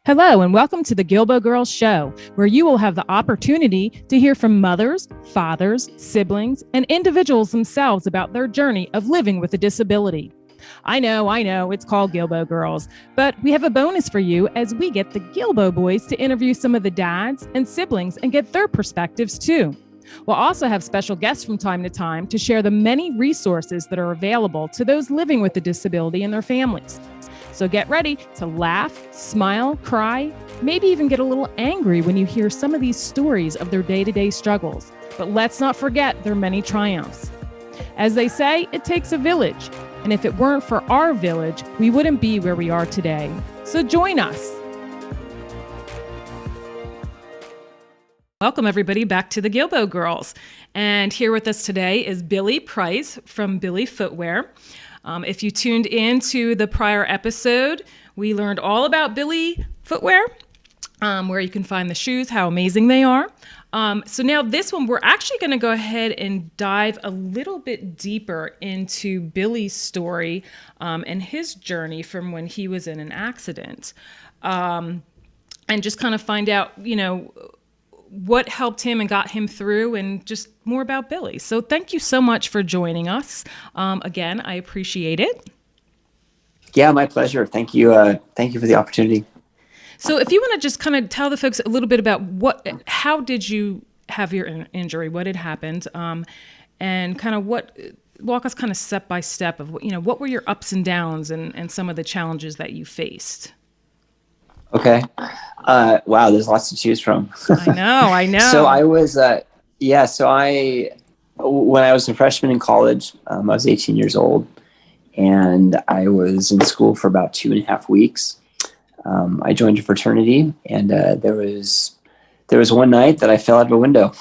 Hello, and welcome to the Guilbault Girls Show, where you will have the opportunity to hear from mothers, fathers, siblings, and individuals themselves about their journey of living with a disability. I know, it's called Guilbault Girls, but we have a bonus for you as we get the Guilbault boys to interview some of the dads and siblings and get their perspectives too. We'll also have special guests from time to time to share the many resources that are available to those living with a disability and their families. So get ready to laugh, smile, cry, maybe even get a little angry when you hear some of these stories of their day-to-day struggles. But let's not forget their many triumphs. As they say, it takes a village. And if it weren't for our village, we wouldn't be where we are today. So join us. Welcome, everybody, back to the Guilbault Girls. And here with us today is Billy Price from Billy Footwear. If you tuned in to the prior episode, we learned all about Billy Footwear, where you can find the shoes, how amazing they are. So now this one, we're actually going to go ahead and dive a little bit deeper into Billy's story and his journey from when he was in an accident, and just kind of find out, what helped him and got him through, and just more about Billy. So thank you so much for joining us. Again, I appreciate it. Yeah, my pleasure. Thank you. Thank you for the opportunity. So if you want to just kind of tell the folks a little bit about how did you have your injury, what had happened, and kind of walk us kind of step by step of what were your ups and downs and some of the challenges that you faced. Okay. Wow, there's lots to choose from. I know. So I was, when I was a freshman in college, I was 18 years old, and I was in school for about 2.5 weeks. I joined a fraternity, and there was one night that I fell out of a window.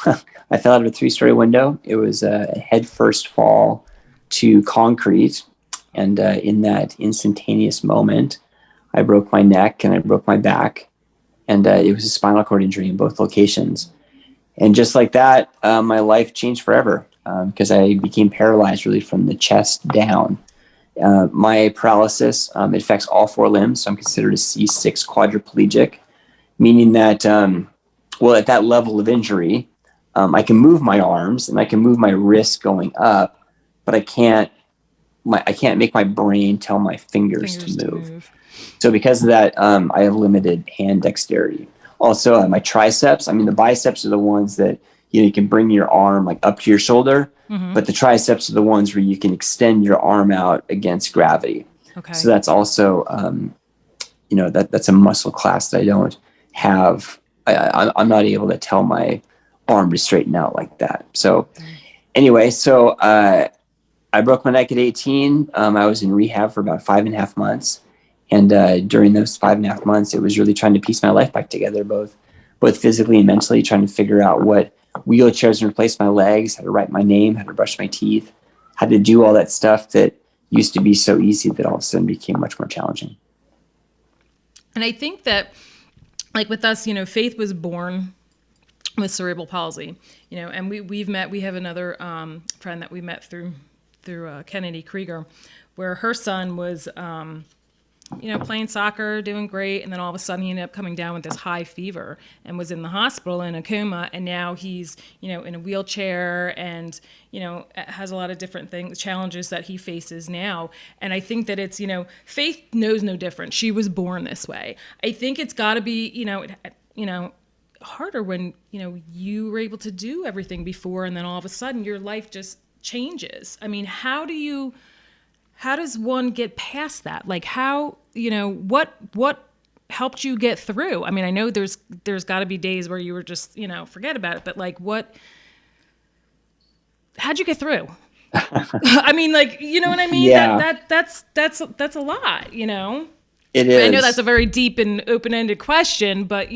I fell out of a 3-story window. It was a head first fall to concrete, and in that instantaneous moment, I broke my neck and I broke my back, and it was a spinal cord injury in both locations. And just like that, my life changed forever because I became paralyzed really from the chest down. My paralysis, it affects all 4 limbs. So I'm considered a C6 quadriplegic, meaning that, at that level of injury, I can move my arms and I can move my wrists going up, but I can't make my brain tell my fingers to move. So because of that, I have limited hand dexterity. Also, my triceps, the biceps are the ones that, you can bring your arm like up to your shoulder, but the triceps are the ones where you can extend your arm out against gravity. Okay. So that's also, that's a muscle class that I don't have. I'm not able to tell my arm to straighten out like that. So anyway, I broke my neck at 18. I was in rehab for about 5.5 months. And during those 5.5 months, it was really trying to piece my life back together, both physically and mentally, trying to figure out what wheelchairs to replace my legs, how to write my name, how to brush my teeth, how to do all that stuff that used to be so easy that all of a sudden became much more challenging. And I think that, like with us, Faith was born with cerebral palsy, and we have another friend that we met through Kennedy Krieger, where her son was, playing soccer, doing great. And then all of a sudden he ended up coming down with this high fever and was in the hospital in a coma. And now he's, in a wheelchair and, has a lot of different challenges that he faces now. And I think that it's, Faith knows no different. She was born this way. I think it's got to be, harder when, you were able to do everything before and then all of a sudden your life just changes. How does one get past that? Like how, what helped you get through? I know there's got to be days where you were just, forget about it, but like how'd you get through? You know what I mean? Yeah. That's a lot, It is. I know that's a very deep and open-ended question, but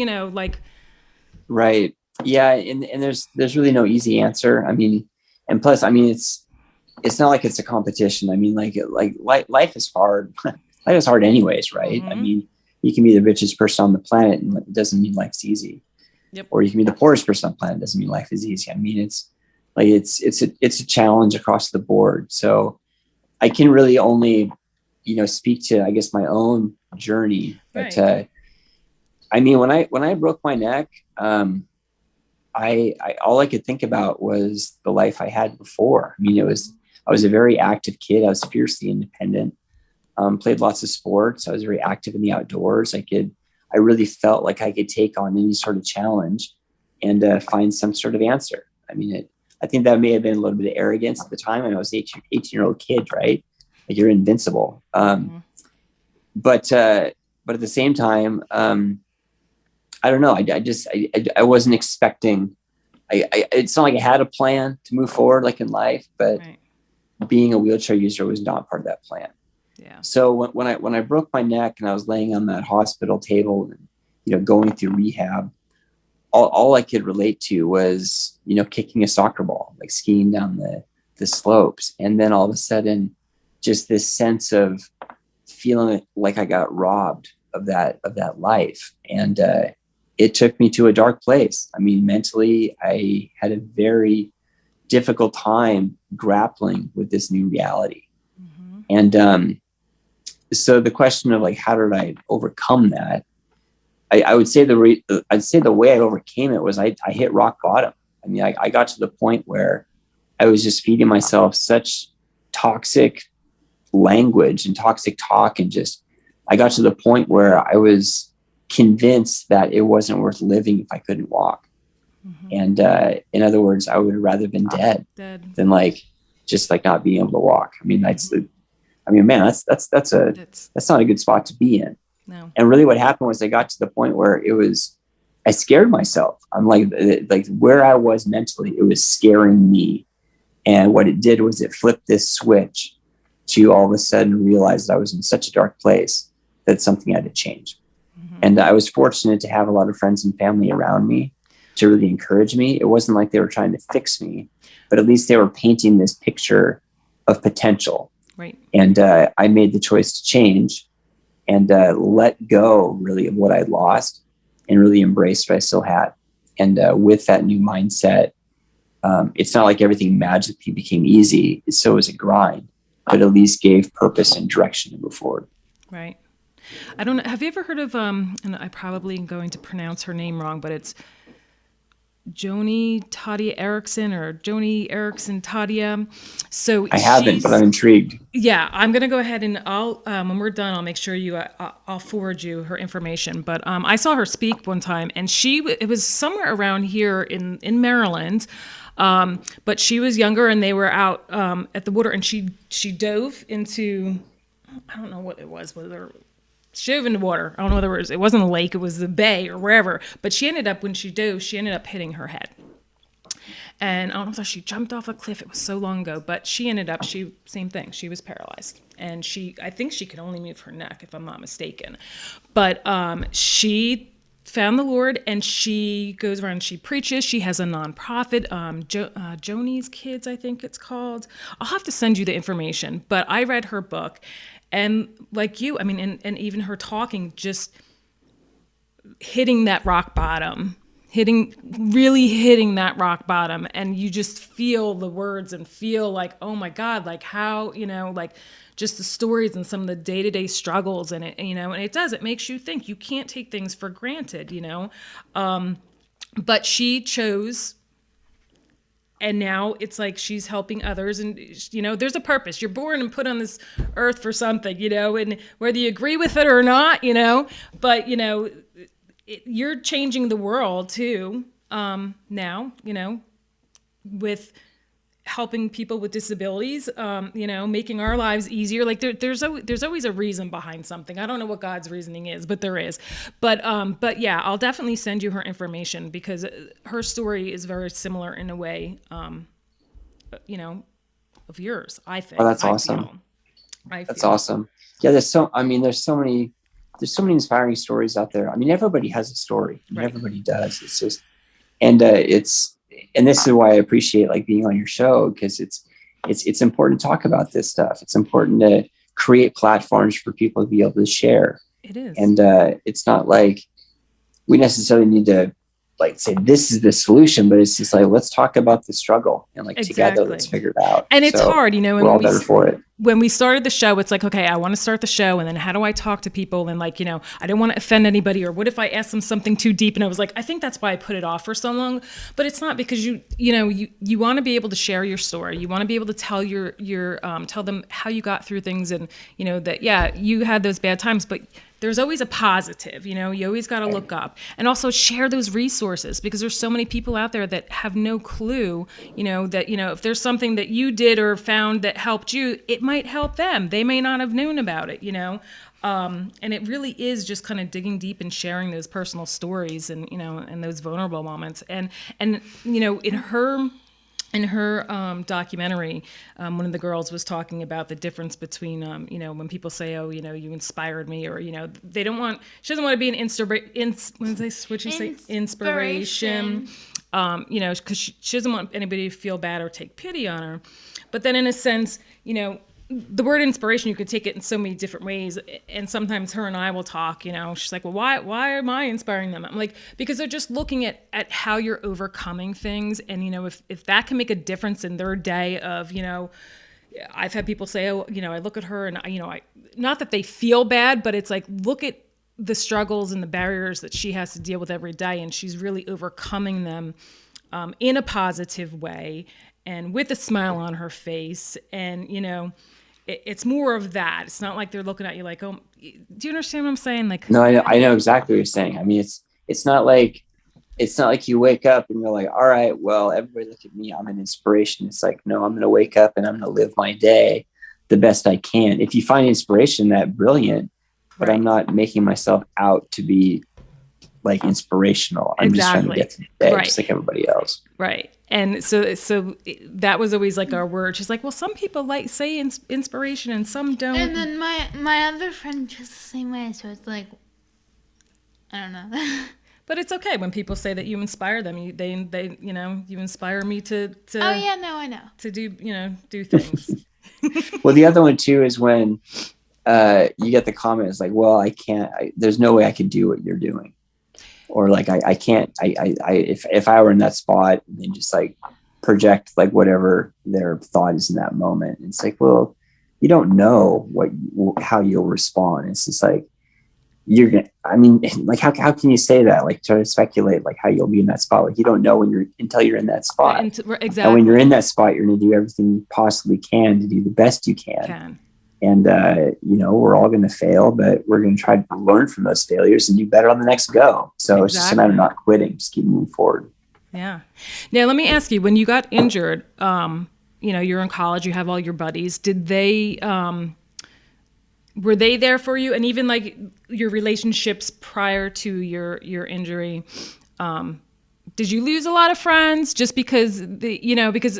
Right. Yeah. And there's really no easy answer. And plus, it's not like it's a competition. Life is hard. Life is hard anyways, right? Mm-hmm. You can be the richest person on the planet and it doesn't mean life's easy. Yep. Or you can be the poorest person on the planet. It doesn't mean life is easy. It's a challenge across the board. So I can really only, speak to, I guess, my own journey. But, right. I mean, when I broke my neck, I all I could think about was the life I had before. I mean, I was a very active kid. I was fiercely independent. Played lots of sports. I was very active in the outdoors. I really felt like I could take on any sort of challenge and find some sort of answer. I mean, I think that may have been a little bit of arrogance at the time. And I was 18-year-old kid, right? Like you're invincible. But at the same time, I don't know. I wasn't expecting. It's not like I had a plan to move forward, like in life, but being a wheelchair user was not part of that plan. Yeah. So when I broke my neck and I was laying on that hospital table and, going through rehab, all I could relate to was, kicking a soccer ball, like skiing down the slopes. And then all of a sudden, just this sense of feeling like I got robbed of that life. And it took me to a dark place. I mean, mentally, I had a very difficult time grappling with this new reality. And so the question of like, how did I overcome that? I would say the way I overcame it was I hit rock bottom. I mean, I got to the point where I was just feeding myself such toxic language and toxic talk, and just I got to the point where I was convinced that it wasn't worth living if I couldn't walk. And in other words, I would have rather been dead than like just like not being able to walk. I mean, that's not a good spot to be in. No. And really what happened was I got to the point where I scared myself. I'm like where I was mentally, it was scaring me. And what it did was it flipped this switch to all of a sudden realize that I was in such a dark place that something had to change. And I was fortunate to have a lot of friends and family around me to really encourage me. It wasn't like they were trying to fix me, but at least they were painting this picture of potential. Right. And I made the choice to change and let go really of what I'd lost and really embrace what I still had. And with that new mindset, it's not like everything magically became easy. So it was a grind, but at least gave purpose and direction to move forward. Right. I don't know. Have you ever heard of, and I probably am going to pronounce her name wrong, but it's Joni Tadia Erickson or Joni Erickson Tadia. So I haven't, but I'm intrigued. Yeah, I'm going to go ahead and I'll, when we're done, I'll make sure I'll forward you her information. But I saw her speak one time, and it was somewhere around here in Maryland. But she was younger, and they were out at the water, and she dove into, I don't know what it was, whether she dove into water. I don't know whether it wasn't a lake, it was the bay or wherever. But when she dove, she ended up hitting her head. And I don't know if she jumped off a cliff. It was so long ago, but same thing. She was paralyzed, and I think she could only move her neck, if I'm not mistaken. But she found the Lord, and she goes around and she preaches. She has a nonprofit, Joni's Kids, I think it's called. I'll have to send you the information, but I read her book, and like you, I mean, and even her talking, just hitting that rock bottom, really hitting that rock bottom, and you just feel the words and feel like, oh my God, like how, like just the stories and some of the day-to-day struggles, and it makes you think. You can't take things for granted, but she chose, and now it's like she's helping others, and there's a purpose. You're born and put on this earth for something, and whether you agree with it or not, but you're changing the world too, now, with helping people with disabilities, making our lives easier. Like there's always a reason behind something. I don't know what God's reasoning is, but there is. But yeah, I'll definitely send you her information, because her story is very similar in a way, of yours, I think. Oh, that's awesome. That's awesome. Yeah, there's so many inspiring stories out there. I mean, everybody has a story. Right. Everybody does. It's just, and this is why I appreciate like being on your show, because it's important to talk about this stuff. It's important to create platforms for people to be able to share. It is. And it's not like we necessarily need to like say this is the solution, but it's just like, let's talk about the struggle and like together, let's figure it out. And it's hard, you know, we're all better for it. When we started the show, it's like, okay, I want to start the show, and then how do I talk to people? And like, you know, I didn't want to offend anybody, or what if I asked them something too deep? And I was like, I think that's why I put it off for so long. But it's not, because you want to be able to share your story. You want to be able to tell tell them how you got through things, and you know that, yeah, you had those bad times, but there's always a positive, you know, you always got to look up, and also share those resources, because there's so many people out there that have no clue, you know, that, you know, if there's something that you did or found that helped you, it might help them. They may not have known about it, you know. And it really is just kind of digging deep and sharing those personal stories, and, you know, and those vulnerable moments. And, you know, in her documentary, one of the girls was talking about the difference between, you know, when people say, oh, you know, you inspired me, or, you know, she doesn't want to be an inspiration, you know, because she doesn't want anybody to feel bad or take pity on her. But then in a sense, you know, the word inspiration, you could take it in so many different ways. And sometimes her and I will talk, you know, she's like, well, why am I inspiring them? I'm like, because they're just looking at how you're overcoming things. And, you know, if that can make a difference in their day of, you know, I've had people say, oh, you know, I look at her and, you know, not that they feel bad, but it's like, look at the struggles and the barriers that she has to deal with every day. And she's really overcoming them in a positive way and with a smile on her face. And, you know, it's more of that. It's not like they're looking at you like, oh, do you understand what I'm saying? Like, no, I know exactly what you're saying. I mean, it's not like you wake up and you're like, all right, well, everybody look at me, I'm an inspiration. It's like, no, I'm going to wake up and I'm going to live my day the best I can. If you find inspiration, that brilliant, but right. I'm not making myself out to be like inspirational. I'm just trying to get to the day, right. Just like everybody else. Right. And so that was always like our word. She's like, well, some people like say inspiration and some don't. And then my other friend just the same way. So it's like, I don't know. But it's okay when people say that you inspire them. They you know, you inspire me to. Oh yeah, no, I know. To do things. Well, the other one too is when you get the comment, it's like, well, I can't. There's no way I can do what you're doing. Or like, I can't, if I were in that spot, and then just like project like whatever their thought is in that moment. It's like, well, you don't know how you'll respond. It's just like, like, how can you say that? Like, try to speculate like how you'll be in that spot. Like, you don't know until you're in that spot. Exactly. And when you're in that spot, you're going to do everything you possibly can to do the best you can. And, you know, we're all going to fail, but we're going to try to learn from those failures and do better on the next go. So It's just a matter of not quitting, just keep moving forward. Yeah. Now, let me ask you, when you got injured, you know, you're in college, you have all your buddies. Did they, were they there for you? And even like your relationships prior to your injury, did you lose a lot of friends just because because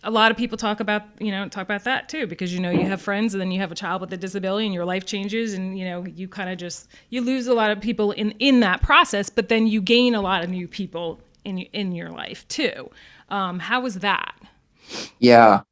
a lot of people talk about that too, because, you know, you have friends and then you have a child with a disability and your life changes, and, you know, you kind of you lose a lot of people in that process, but then you gain a lot of new people in your life too. How was that? Yeah.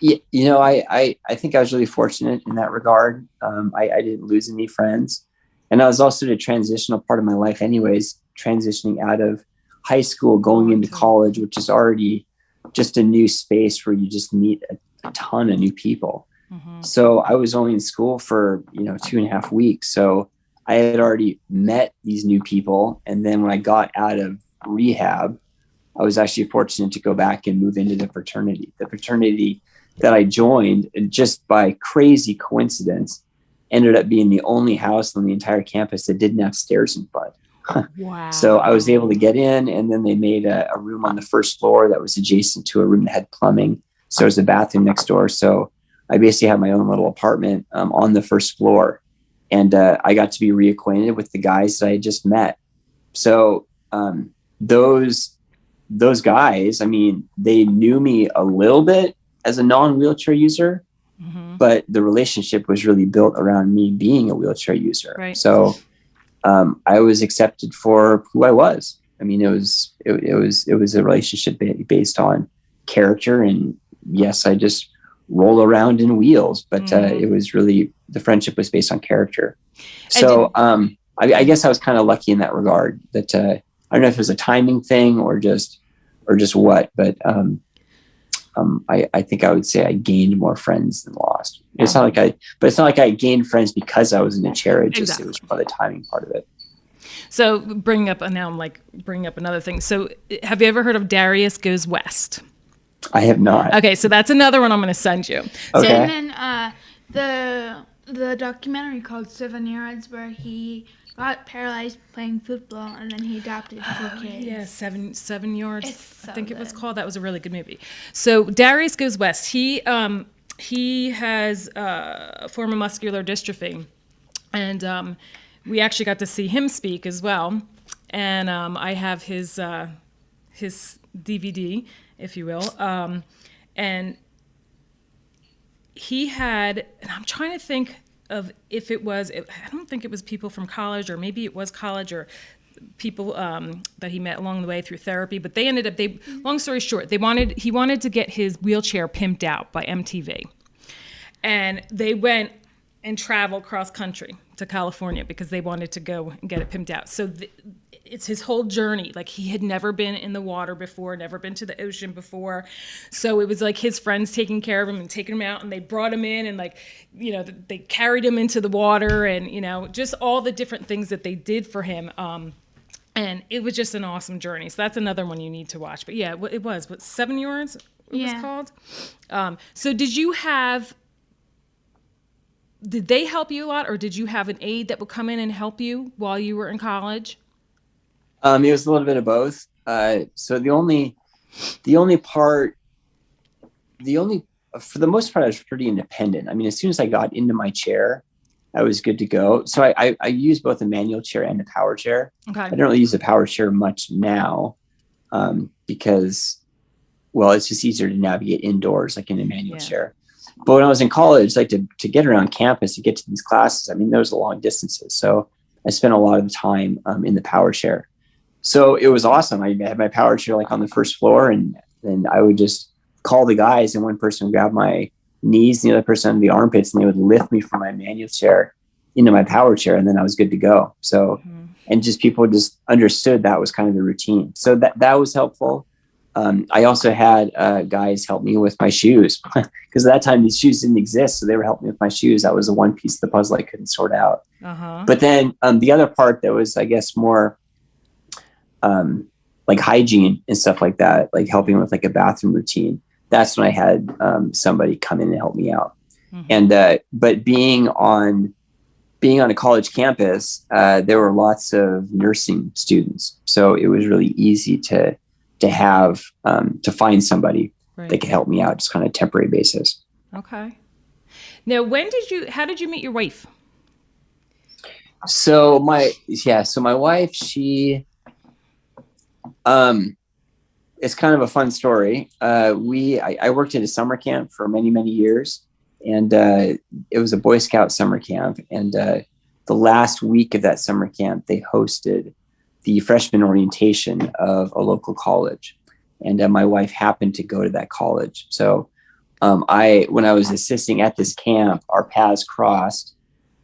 You know, I think I was really fortunate in that regard. I didn't lose any friends, and I was also in a transitional part of my life anyways, transitioning out of high school, going into college, which is already just a new space where you just meet a ton of new people. Mm-hmm. So I was only in school for, 2.5 weeks. So I had already met these new people. And then when I got out of rehab, I was actually fortunate to go back and move into the fraternity that I joined, and just by crazy coincidence ended up being the only house on the entire campus that didn't have stairs in front. Wow. So I was able to get in, and then they made a room on the first floor that was adjacent to a room that had plumbing. So there was a bathroom next door. So I basically had my own little apartment on the first floor, and I got to be reacquainted with the guys that I had just met. So those guys, I mean, they knew me a little bit as a non-wheelchair user, mm-hmm. but the relationship was really built around me being a wheelchair user. Right. So I was accepted for who I was. I mean, it was a relationship based on character, and yes, I just roll around in wheels, but mm-hmm. It was really, the friendship was based on character. So I guess I was kind of lucky in that regard, that don't know if it was a timing thing or just what, but I think I would say I gained more friends than lost. It's not like I gained friends because I was in a chair. It was probably the timing part of it. So bringing up another thing. So have you ever heard of Darius Goes West? I have not. Okay, so that's another one I'm going to send you. Okay. And then the documentary called 7 Yards, where he got paralyzed playing football and then he adopted 4 kids. Yeah, seven yards. It's I think it was good. called. That was a really good movie. So Darius Goes West. He has a form of muscular dystrophy, and we actually got to see him speak as well. And I have his DVD, if you will, and he had. And I'm trying to think of if it was. I don't think it was people from college, or maybe it was college, or people that he met along the way through therapy. But they ended up. Long story short, he wanted to get his wheelchair pimped out by MTV, and they went and traveled cross country to California because they wanted to go and get it pimped out. So it's his whole journey. Like, he had never been in the water before, never been to the ocean before. So it was like his friends taking care of him and taking him out, and they brought him in, and they carried him into the water, and just all the different things that they did for him. And it was just an awesome journey. So that's another one you need to watch. But yeah, it was 7 Yards it was called. So did they help you a lot, or did you have an aide that would come in and help you while you were in college? It was a little bit of both. So for the most part, I was pretty independent. I mean, as soon as I got into my chair, I was good to go. So I use both a manual chair and a power chair. Okay. I don't really use a power chair much now because, well, it's just easier to navigate indoors, like in a manual chair. But when I was in college, like to get around campus, to get to these classes, I mean, there was long distances. So I spent a lot of the time in the power chair. So it was awesome. I had my power chair like on the first floor, and then I would just call the guys, and one person would grab my knees and the other person under the armpits, and they would lift me from my manual chair into my power chair, and then I was good to go. So, and just people just understood that was kind of the routine. So that was helpful. I also had guys help me with my shoes because at that time these shoes didn't exist. So they were helping me with my shoes. That was the one piece of the puzzle I couldn't sort out. But then the other part that was, I guess, more like hygiene and stuff like that, like helping with like a bathroom routine. That's when I had somebody come in and help me out. And but being on a college campus, there were lots of nursing students. So it was really easy to find somebody that could help me out, just kind of temporary basis. Okay. Now, how did you meet your wife? So my wife, she, it's kind of a fun story. I worked at a summer camp for many, many years, and it was a Boy Scout summer camp. And the last week of that summer camp, they hosted the freshman orientation of a local college. And my wife happened to go to that college. So when I was assisting at this camp, our paths crossed,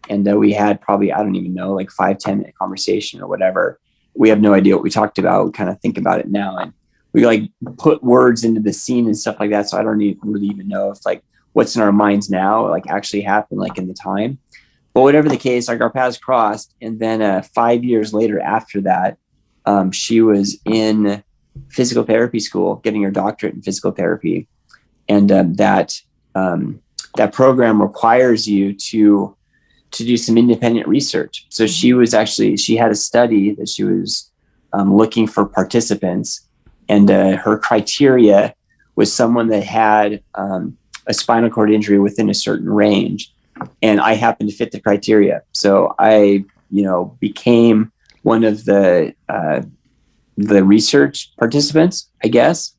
and we had probably, I don't even know, like 5-10 minute conversation or whatever. We have no idea what we talked about. We kind of think about it now, and we like put words into the scene and stuff like that. So I don't really even know if like what's in our minds now like actually happened like in the time. But whatever the case, like our paths crossed. And then 5 years later after that, she was in physical therapy school, getting her doctorate in physical therapy. And that program requires you to do some independent research. So she had a study that she was looking for participants, and her criteria was someone that had a spinal cord injury within a certain range. And I happened to fit the criteria. So I, became one of the research participants, I guess.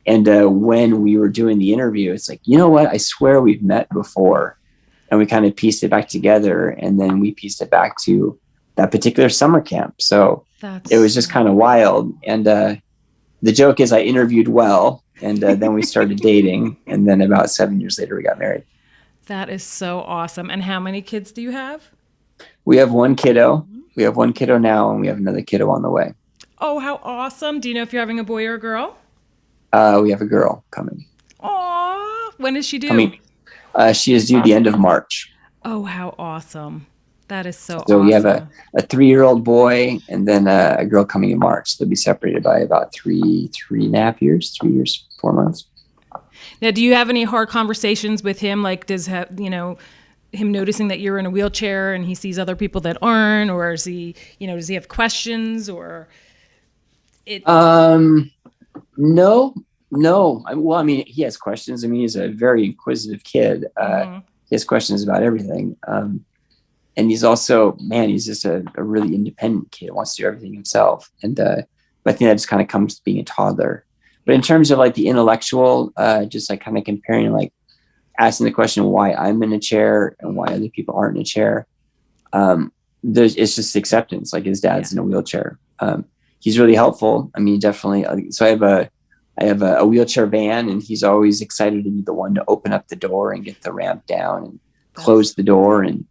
And when we were doing the interview, it's like, you know what? I swear we've met before. And we kind of pieced it back together. And then we pieced it back to that particular summer camp. So it was just kind of wild. And the joke is I interviewed well, and then we started dating. And then about 7 years later, we got married. That is so awesome. And how many kids do you have? We have one kiddo. We have one kiddo now, and we have another kiddo on the way. Oh, how awesome. Do you know if you're having a boy or a girl? We have a girl coming. Aw, when is she due? She is due the end of March. Oh, how awesome. That is so So awesome. we have a 3-year-old boy and then a girl coming in March. They'll be separated by about 3.5 years, 3 years, 4 months. Now, do you have any hard conversations with him? Like, him noticing that you're in a wheelchair and he sees other people that aren't, or is he, does he have questions or it? No. Well, he has questions. He's a very inquisitive kid. He has questions about everything. And he's also, he's just a really independent kid, wants to do everything himself. And but I think that just kind of comes to being a toddler. But in terms of like the intellectual, just like kind of comparing, like asking the question why I'm in a chair and why other people aren't in a chair. It's just acceptance. Like his dad's in a wheelchair. He's really helpful. Definitely. So I have a wheelchair van, and he's always excited to be the one to open up the door and get the ramp down and close the door. And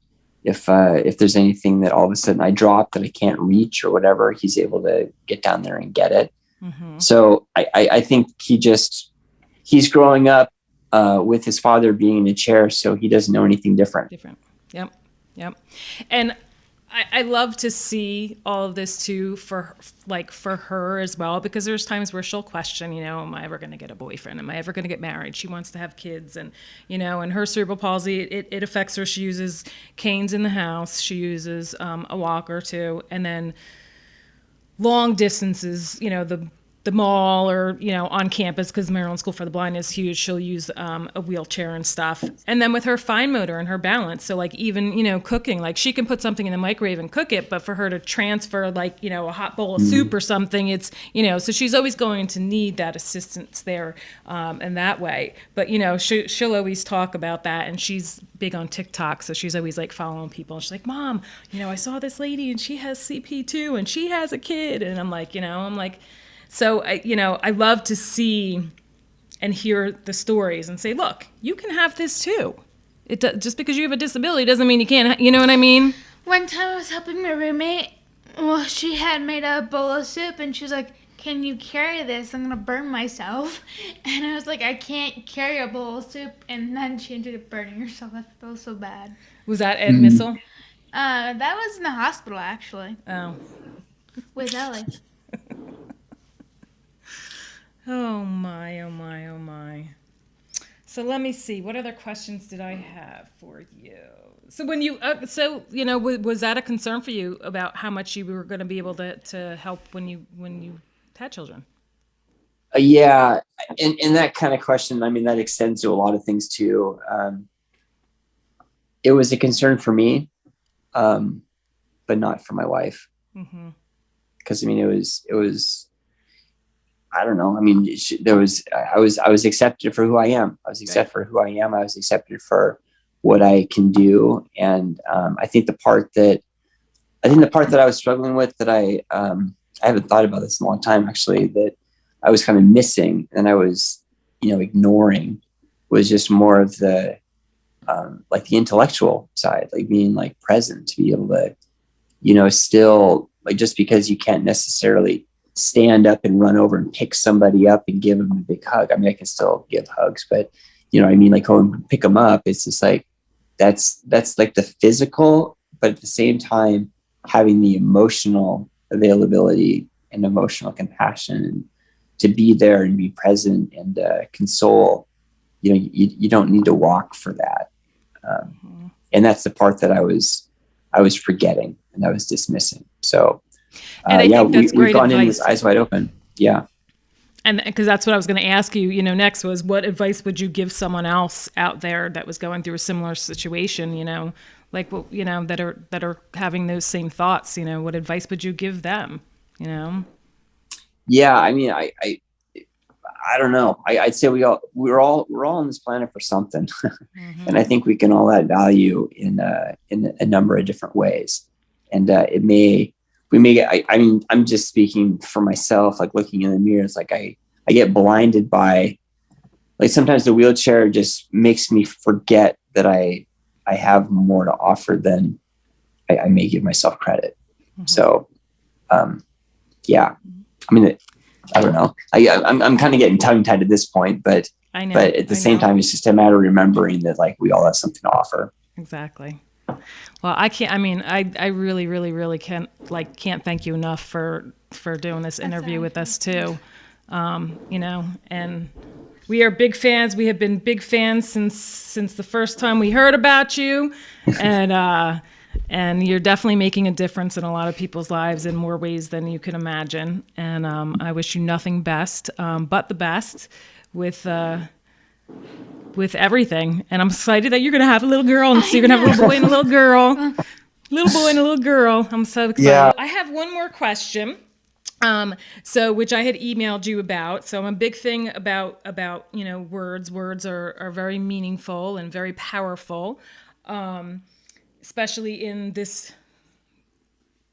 if there's anything that all of a sudden I drop that I can't reach or whatever, he's able to get down there and get it. Mm-hmm. So I think he's growing up with his father being in a chair, so he doesn't know anything different. Yep. And I love to see all of this too for her as well, because there's times where she'll question, am I ever going to get a boyfriend? Am I ever going to get married? She wants to have kids, and and her cerebral palsy, it affects her. She uses canes in the house. She uses a walker too, and then long distances, the mall or, on campus, because Maryland School for the Blind is huge. She'll use a wheelchair and stuff. And then with her fine motor and her balance. So like even, cooking, like she can put something in the microwave and cook it, but for her to transfer like, a hot bowl of soup or something, it's, so she's always going to need that assistance there in that way. But, she'll always talk about that, and she's big on TikTok. So she's always like following people. And she's like, Mom, I saw this lady and she has CP too, and she has a kid. And I'm like, so, I love to see and hear the stories and say, look, you can have this too. Just because you have a disability doesn't mean you can't, you know what I mean? One time I was helping my roommate. Well, she had made a bowl of soup, and she was like, can you carry this? I'm going to burn myself. And I was like, I can't carry a bowl of soup. And then she ended up burning herself. I felt so bad. Was that at Missile? That was in the hospital, actually. Oh. With Ellie. Oh my. So let me see. What other questions did I have for you? So when you, was that a concern for you about how much you were going to be able to help when you had children? Yeah. And that kind of question, that extends to a lot of things too. It was a concern for me, but not for my wife. Mm-hmm. Because it was, I don't know. I was accepted for who I am. I was accepted for who I am. I was accepted for what I can do. And I think the part that I was struggling with, that I haven't thought about this in a long time, actually, that I was kind of missing and I was, ignoring, was just more of the like the intellectual side, like being like present, to be able to, still, like, just because you can't necessarily stand up and run over and pick somebody up and give them a big hug. I can still give hugs, but like go and pick them up. It's just like, that's like the physical, but at the same time, having the emotional availability and emotional compassion, and to be there and be present and console. You don't need to walk for that. And that's the part that I was forgetting and I was dismissing. So, and I think that's we've gone in with eyes wide open. Yeah. And because that's what I was going to ask you, next was, what advice would you give someone else out there that was going through a similar situation, like, that are having those same thoughts, what advice would you give them, Yeah, I don't know. I'd say we're all on this planet for something. Mm-hmm. And I think we can all add value in a number of different ways. And I'm just speaking for myself, like looking in the mirror, it's like I get blinded by, like, sometimes the wheelchair just makes me forget that I have more to offer than I may give myself credit. Mm-hmm. So, yeah. I mean, I don't know. I'm kind of getting tongue tied at this point, but I know. But at the same time, it's just a matter of remembering that like we all have something to offer. Exactly. Well, I can't. I mean, I really, really, really can't thank you enough for doing this interview with us too. And we are big fans. We have been big fans since the first time we heard about you, and you're definitely making a difference in a lot of people's lives in more ways than you can imagine. And I wish you nothing but the best with everything. And I'm excited that you're going to have a little girl, and so you're going to have a little boy and a little girl. Little boy and a little girl. I'm so excited. Yeah. I have one more question. Which I had emailed you about. So I'm a big thing about words. Words are very meaningful and very powerful, especially in this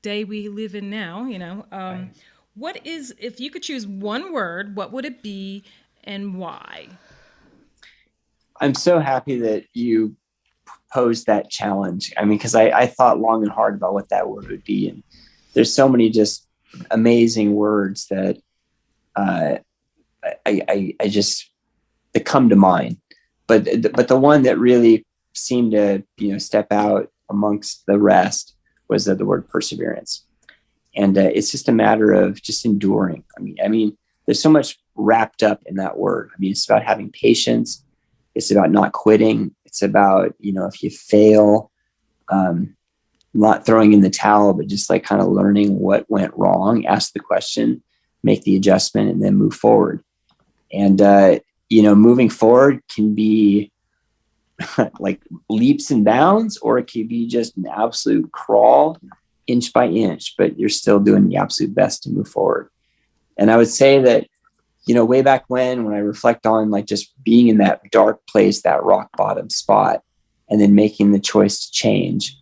day we live in now. Right. What is, if you could choose one word, what would it be and why? I'm so happy that you posed that challenge. I mean, because I thought long and hard about what that word would be, and there's so many just amazing words that I just that come to mind, but the one that really seemed to step out amongst the rest was the word perseverance, and it's just a matter of just enduring. I mean, there's so much wrapped up in that word. I mean, it's about having patience. It's about not quitting. It's about if you fail, not throwing in the towel, but just like kind of learning what went wrong, ask the question, make the adjustment, and then move forward. And, moving forward can be like leaps and bounds, or it could be just an absolute crawl inch by inch, but you're still doing the absolute best to move forward. And I would say that, way back when I reflect on like just being in that dark place, that rock bottom spot, and then making the choice to change,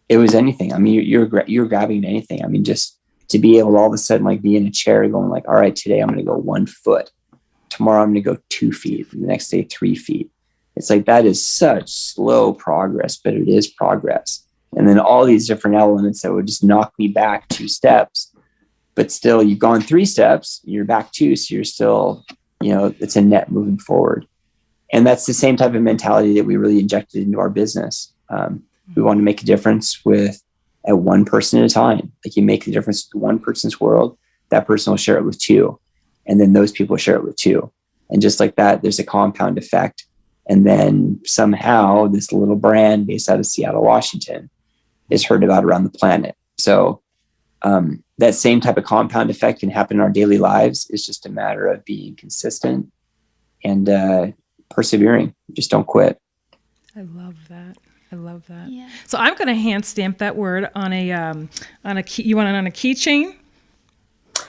it was anything. I mean, you're grabbing anything. I mean, just to be able to all of a sudden like be in a chair going like, all right, today I'm going to go 1 foot. Tomorrow I'm going to go 2 feet. The next day, 3 feet. It's like, that is such slow progress, but it is progress. And then all these different elements that would just knock me back 2 steps, but still you've gone 3 steps, you're back 2. So you're still, it's a net moving forward. And that's the same type of mentality that we really injected into our business. We want to make a difference at one person at a time. Like, you make the difference with one person's world, that person will share it with 2. And then those people share it with 2. And just like that, there's a compound effect. And then somehow this little brand based out of Seattle, Washington is heard about around the planet. So that same type of compound effect can happen in our daily lives. It's just a matter of being consistent and persevering. Just don't quit. I love that. Yeah. So I'm going to hand stamp that word on a key. You want it on a keychain?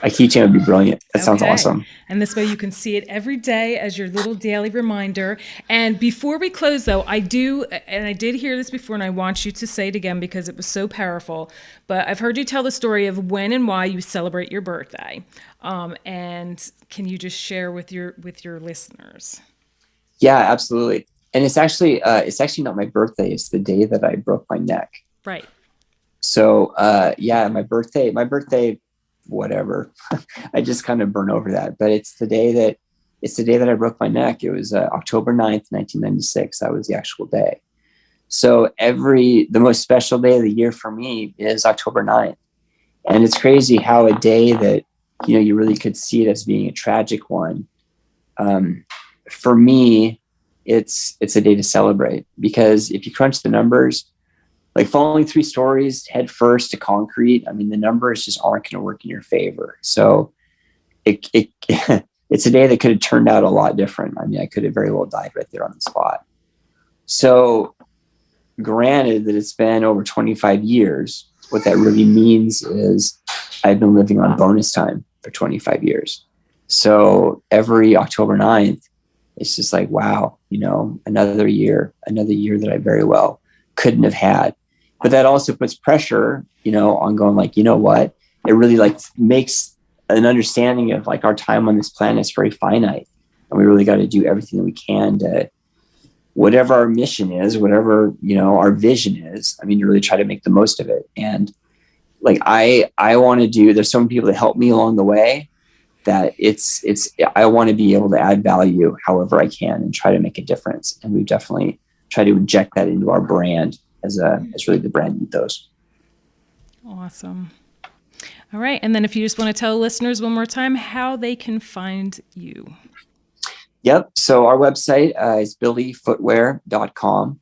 A keychain would be brilliant. That sounds awesome. And this way you can see it every day as your little daily reminder. And before we close, though, I did hear this before, and I want you to say it again because it was so powerful. But I've heard you tell the story of when and why you celebrate your birthday. And can you just share with your listeners? Yeah, absolutely. And it's actually not my birthday. It's the day that I broke my neck. Right. So my birthday, whatever. I just kind of burn over that. But it's the day that I broke my neck. It was October 9th, 1996. That was the actual day. So the most special day of the year for me is October 9th. And it's crazy how a day that, you really could see it as being a tragic one. For me, it's a day to celebrate, because if you crunch the numbers, like falling 3 stories head first to concrete, I mean, the numbers just aren't going to work in your favor. So it's a day that could have turned out a lot different. I mean, I could have very well died right there on the spot. So granted that it's been over 25 years, what that really means is I've been living on bonus time for 25 years. So every October 9th, it's just like, wow, another year that I very well couldn't have had. But that also puts pressure, on going like, what? It really like makes an understanding of like our time on this planet is very finite. And we really got to do everything that we can to, whatever our mission is, whatever, our vision is, I mean, you really try to make the most of it. And, like I want to do, there's so many people that help me along the way that I want to be able to add value however I can and try to make a difference. And we've definitely tried to inject that into our brand as really the brand ethos. Awesome. All right. And then if you just want to tell listeners one more time how they can find you. Yep. So our website is billyfootwear.com.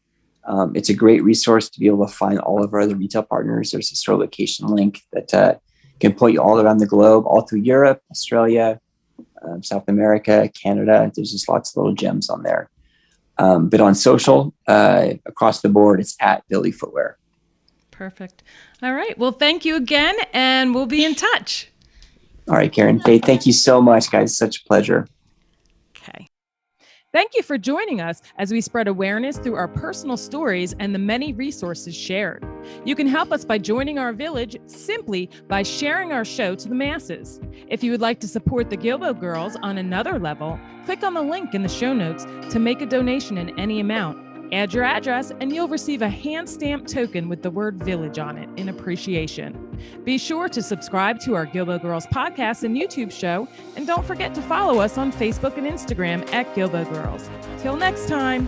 It's a great resource to be able to find all of our other retail partners. There's a store location link that can point you all around the globe, all through Europe, Australia, South America, Canada. There's just lots of little gems on there. But on social, across the board, it's at Billy Footwear. Perfect. All right. Well, thank you again, and we'll be in touch. All right, Karen. Hey, thank you so much, guys. Such a pleasure. Okay. Thank you for joining us as we spread awareness through our personal stories and the many resources shared. You can help us by joining our village simply by sharing our show to the masses. If you would like to support the Guilbault Girls on another level, click on the link in the show notes to make a donation in any amount. Add your address and you'll receive a hand-stamped token with the word village on it in appreciation. Be sure to subscribe to our Guilbault Girls podcast and YouTube show, and don't forget to follow us on Facebook and Instagram at Guilbault Girls. Till next time.